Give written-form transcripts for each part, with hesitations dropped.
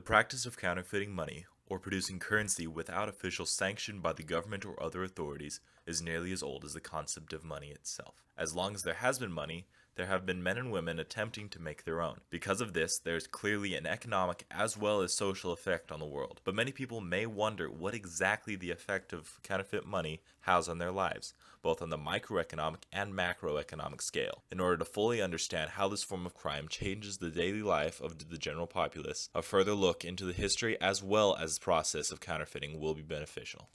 practice of counterfeiting money, or producing currency without official sanction by the government or other authorities, is nearly as old as the concept of money itself. As long as there has been money, there have been men and women attempting to make their own. Because of this, there is clearly an economic as well as social effect on the world. But many people may wonder what exactly the effect of counterfeit money has on their lives, both on the microeconomic and macroeconomic scale. In order to fully understand how this form of crime changes the daily life of the general populace, a further look into the history as well as the process of counterfeiting will be beneficial.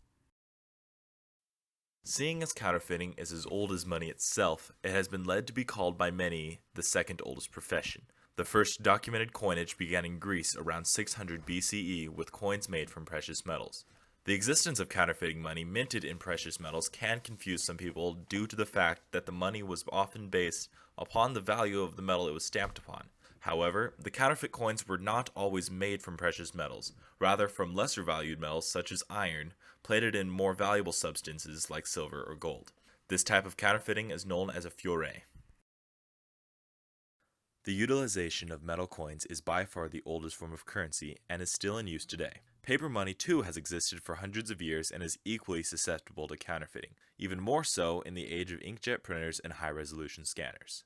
Seeing as counterfeiting is as old as money itself, it has been led to be called by many the second oldest profession. The first documented coinage began in Greece around 600 BCE with coins made from precious metals. The existence of counterfeiting money minted in precious metals can confuse some people due to the fact that the money was often based upon the value of the metal it was stamped upon. However, the counterfeit coins were not always made from precious metals, rather from lesser valued metals such as iron, plated in more valuable substances like silver or gold. This type of counterfeiting is known as a fiore. The utilization of metal coins is by far the oldest form of currency and is still in use today. Paper money too has existed for hundreds of years and is equally susceptible to counterfeiting, even more so in the age of inkjet printers and high-resolution scanners.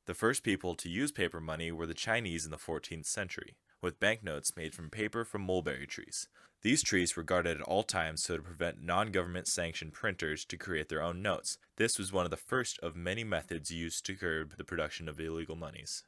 The first people to use paper money were the Chinese in the 14th century, with banknotes made from paper from mulberry trees. These trees were guarded at all times so to prevent non-government sanctioned printers to create their own notes. This was one of the first of many methods used to curb the production of illegal monies.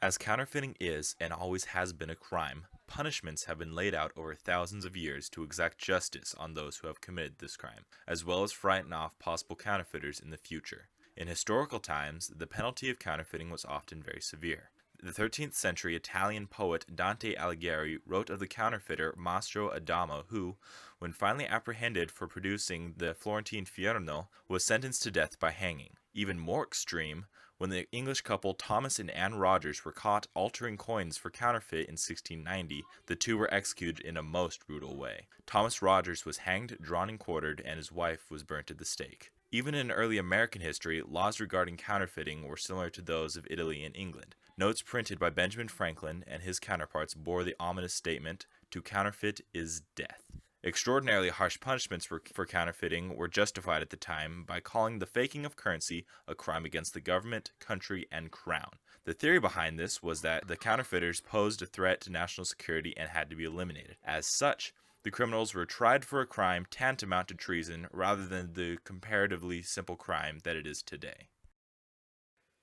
As counterfeiting is and always has been a crime, punishments have been laid out over thousands of years to exact justice on those who have committed this crime, as well as frighten off possible counterfeiters in the future. In historical times, the penalty of counterfeiting was often very severe. The 13th century Italian poet Dante Alighieri wrote of the counterfeiter Mastro Adamo who, when finally apprehended for producing the Florentine Fierno, was sentenced to death by hanging. Even more extreme, when the English couple Thomas and Anne Rogers were caught altering coins for counterfeit in 1690, the two were executed in a most brutal way. Thomas Rogers was hanged, drawn and quartered, and his wife was burnt at the stake. Even in early American history, laws regarding counterfeiting were similar to those of Italy and England. Notes printed by Benjamin Franklin and his counterparts bore the ominous statement, "To counterfeit is death." Extraordinarily harsh punishments for counterfeiting were justified at the time by calling the faking of currency a crime against the government, country, and crown. The theory behind this was that the counterfeiters posed a threat to national security and had to be eliminated. As such, the criminals were tried for a crime tantamount to treason rather than the comparatively simple crime that it is today.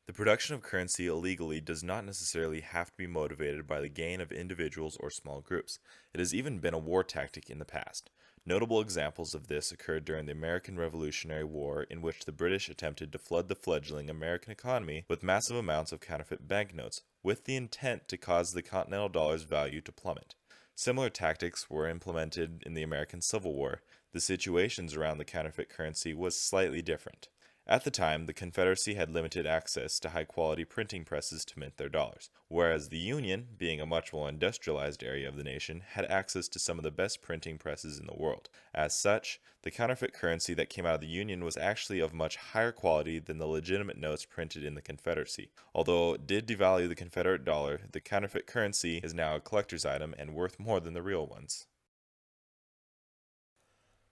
The production of currency illegally does not necessarily have to be motivated by the gain of individuals or small groups. It has even been a war tactic in the past. Notable examples of this occurred during the American Revolutionary War, in which the British attempted to flood the fledgling American economy with massive amounts of counterfeit banknotes, with the intent to cause the continental dollar's value to plummet. Similar tactics were implemented in the American Civil War. The situations around the counterfeit currency was slightly different. At the time, the Confederacy had limited access to high-quality printing presses to mint their dollars, whereas the Union, being a much more industrialized area of the nation, had access to some of the best printing presses in the world. As such, the counterfeit currency that came out of the Union was actually of much higher quality than the legitimate notes printed in the Confederacy. Although it did devalue the Confederate dollar, the counterfeit currency is now a collector's item and worth more than the real ones.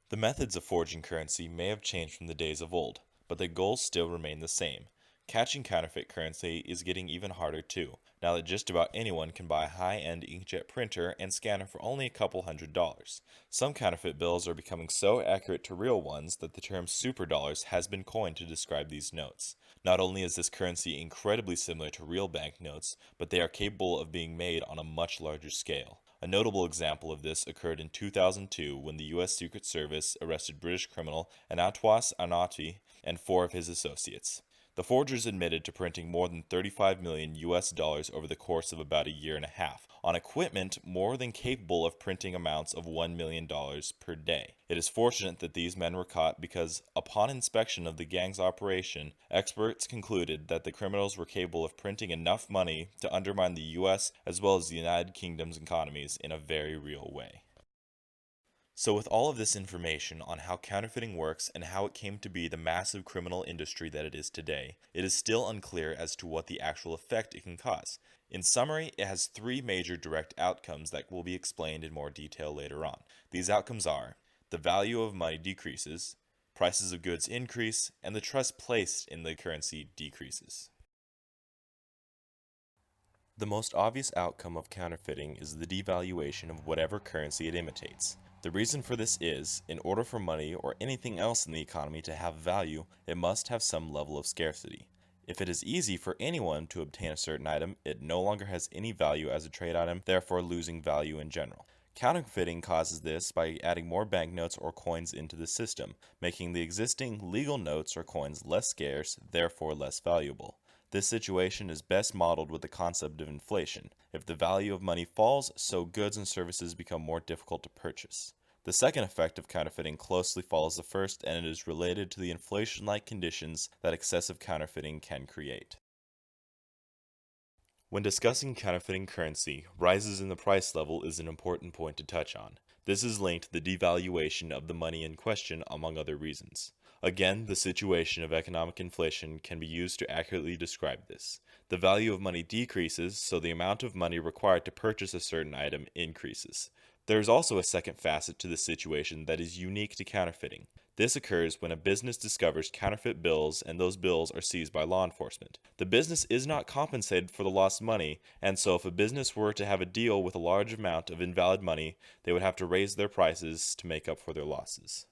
The methods of forging currency may have changed from the days of old, but the goals still remain the same. Catching counterfeit currency is getting even harder too, now that just about anyone can buy a high-end inkjet printer and scanner for only a couple $100s. Some counterfeit bills are becoming so accurate to real ones that the term superdollars has been coined to describe these notes. Not only is this currency incredibly similar to real banknotes, but they are capable of being made on a much larger scale. A notable example of this occurred in 2002 when the U.S. Secret Service arrested British criminal Anatois Arnauti and 4 of his associates. The forgers admitted to printing more than 35 million US dollars over the course of about a year and a half, on equipment more than capable of printing amounts of $1 million per day. It is fortunate that these men were caught because, upon inspection of the gang's operation, experts concluded that the criminals were capable of printing enough money to undermine the US as well as the United Kingdom's economies in a very real way. So, with all of this information on how counterfeiting works and how it came to be the massive criminal industry that it is today, it is still unclear as to what the actual effect it can cause. In summary, it has three major direct outcomes that will be explained in more detail later on. These outcomes are: the value of money decreases, prices of goods increase, and the trust placed in the currency decreases. The most obvious outcome of counterfeiting is the devaluation of whatever currency it imitates. The reason for this is, in order for money or anything else in the economy to have value, it must have some level of scarcity. If it is easy for anyone to obtain a certain item, it no longer has any value as a trade item, therefore losing value in general. Counterfeiting causes this by adding more banknotes or coins into the system, making the existing legal notes or coins less scarce, therefore less valuable. This situation is best modeled with the concept of inflation. If the value of money falls, so goods and services become more difficult to purchase. The second effect of counterfeiting closely follows the first, and it is related to the inflation-like conditions that excessive counterfeiting can create. When discussing counterfeiting currency, rises in the price level is an important point to touch on. This is linked to the devaluation of the money in question, among other reasons. Again, the situation of economic inflation can be used to accurately describe this. The value of money decreases, so the amount of money required to purchase a certain item increases. There is also a second facet to the situation that is unique to counterfeiting. This occurs when a business discovers counterfeit bills and those bills are seized by law enforcement. The business is not compensated for the lost money, and so if a business were to have a deal with a large amount of invalid money, they would have to raise their prices to make up for their losses.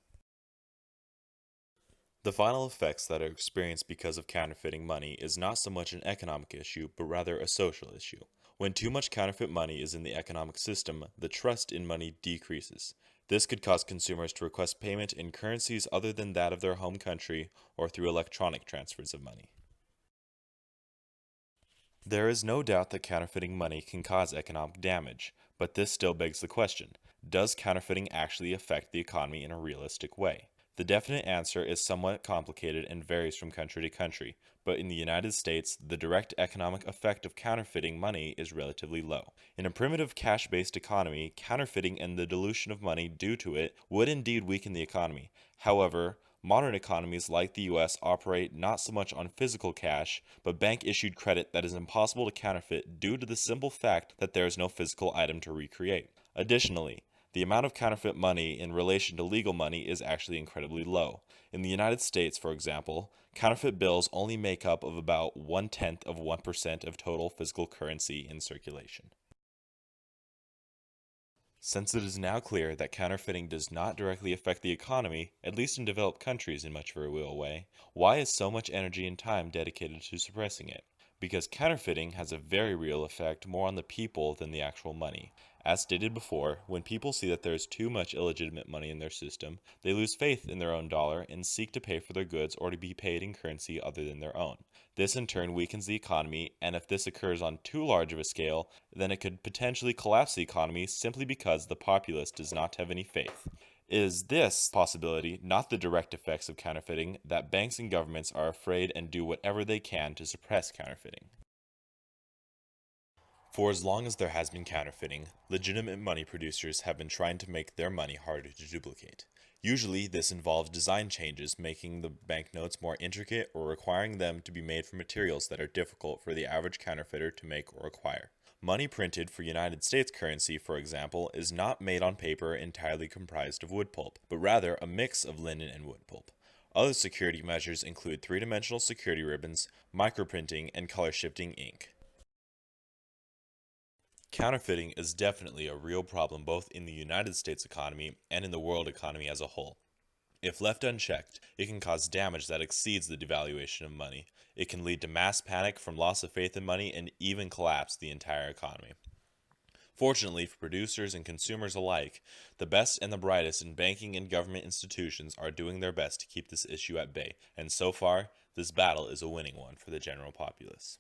The final effects that are experienced because of counterfeiting money is not so much an economic issue, but rather a social issue. When too much counterfeit money is in the economic system, the trust in money decreases. This could cause consumers to request payment in currencies other than that of their home country or through electronic transfers of money. There is no doubt that counterfeiting money can cause economic damage, but this still begs the question: does counterfeiting actually affect the economy in a realistic way? The definite answer is somewhat complicated and varies from country to country, but in the United States, the direct economic effect of counterfeiting money is relatively low. In a primitive cash-based economy, counterfeiting and the dilution of money due to it would indeed weaken the economy. However, modern economies like the US operate not so much on physical cash, but bank-issued credit that is impossible to counterfeit due to the simple fact that there is no physical item to recreate. Additionally, the amount of counterfeit money in relation to legal money is actually incredibly low. In the United States, for example, counterfeit bills only make up of about 0.1% of total physical currency in circulation. Since it is now clear that counterfeiting does not directly affect the economy, at least in developed countries in much of a real way, why is so much energy and time dedicated to suppressing it? Because counterfeiting has a very real effect more on the people than the actual money. As stated before, when people see that there is too much illegitimate money in their system, they lose faith in their own dollar and seek to pay for their goods or to be paid in currency other than their own. This in turn weakens the economy, and if this occurs on too large of a scale, then it could potentially collapse the economy simply because the populace does not have any faith. It is this possibility, not the direct effects of counterfeiting, that banks and governments are afraid and do whatever they can to suppress counterfeiting. For as long as there has been counterfeiting, legitimate money producers have been trying to make their money harder to duplicate. Usually, this involves design changes, making the banknotes more intricate or requiring them to be made from materials that are difficult for the average counterfeiter to make or acquire. Money printed for United States currency, for example, is not made on paper entirely comprised of wood pulp, but rather a mix of linen and wood pulp. Other security measures include three-dimensional security ribbons, microprinting, and color-shifting ink. Counterfeiting is definitely a real problem both in the United States economy and in the world economy as a whole. If left unchecked, it can cause damage that exceeds the devaluation of money. It can lead to mass panic from loss of faith in money and even collapse the entire economy. Fortunately for producers and consumers alike, the best and the brightest in banking and government institutions are doing their best to keep this issue at bay, and so far, this battle is a winning one for the general populace.